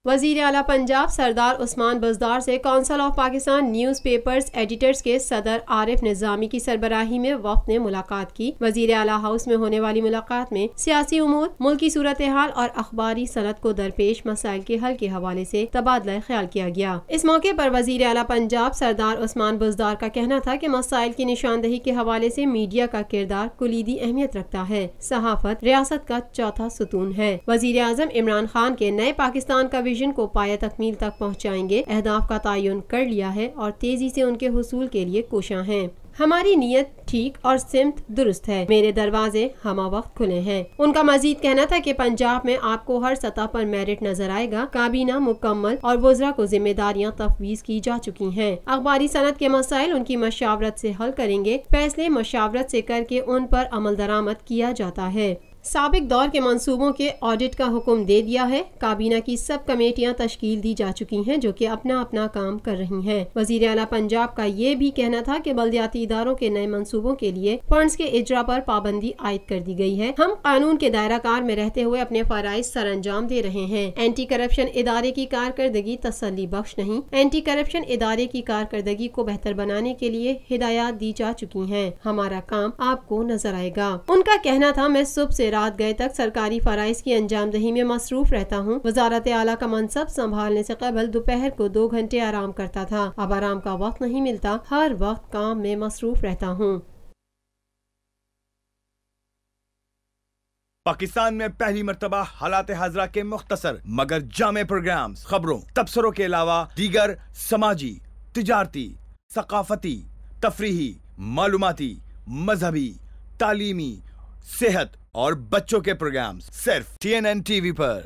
वज़ीर आला पंजाब सरदार उस्मान बुज़दार से council of Pakistan news papers editors के सदर आरिफ निज़ामी की सरबराही में वफ़द ने मुलाकात की। वज़ीर आला हाउस में होने वाली मुलाकात में सियासी उमूर, मुल्की सूरत हाल और अखबारी सनत को दरपेश मसाइल के हल के हवाले से तबादला ख्याल किया गया। इस मौके पर वज़ीर आला पंजाब सरदार उस्मान बुज़दार का कहना था कि मसाइल की निशानदही के हवाले से मीडिया का किरदार कुलीदी अहमियत रखता है। सहाफत रियासत का चौथा सुतून है। वज़ीर आज़म इमरान खान के नए पाकिस्तान का विजन को पाया तकमील तक पहुँचाएंगे। अहदाफ का तयन कर लिया है और तेजी से उनके हुसूल के लिए कोशां हैं। हमारी नीयत ठीक और सिमत दुरुस्त है। मेरे दरवाजे हमा वक्त खुले हैं। उनका मजीद कहना था कि पंजाब में आपको हर सतह पर मेरिट नजर आएगा। काबीना मुकम्मल और वज़रा को जिम्मेदारियां तफवीज की जा चुकी हैं। अखबारी सनत के मसाइल उनकी मशावरत से हल करेंगे। फैसले मशावरत से करके उन पर अमल दरामद किया जाता है। साबिक दौर के मंसूबों के ऑडिट का हुक्म दे दिया है। काबीना की सब कमेटियां तश्कील दी जा चुकी हैं जो कि अपना अपना काम कर रही हैं। वज़ीर आला पंजाब का ये भी कहना था कि बल्दियाती इदारों के नए मंसूबों के लिए फंड्स के इजरा पर पाबंदी आयद कर दी गई है। हम कानून के दायरा कार में रहते हुए अपने फराइज सर अंजाम दे रहे हैं। एंटी करप्शन इदारे की कारकर्दगी तसल्ली बख्श नहीं। एंटी करप्शन इदारे की कारकर्दगी को बेहतर बनाने के लिए हिदायत दी जा चुकी है। हमारा काम आपको नजर आएगा। उनका कहना था, मैं सुबह से रात गए तक सरकारी फराइज की अंजामदही में मसरूफ रहता हूँ। वजारत आला का मनसब संभालने से कबल दोपहर को 2 घंटे आराम करता था। अब आराम का वक्त नहीं मिलता। हर वक्त काम में मसरूफ रहता हूँ। पाकिस्तान में पहली मर्तबा हालात हाजरा के मुख्तसर मगर जामे प्रोग्राम्स, खबरों, तबसरों के अलावा दीगर समाजी, तिजारती, सकाफती, तफरीही, मालूमाती, मजहबी, तालीमी, सेहत और बच्चों के प्रोग्राम्स सिर्फ TNN TV पर।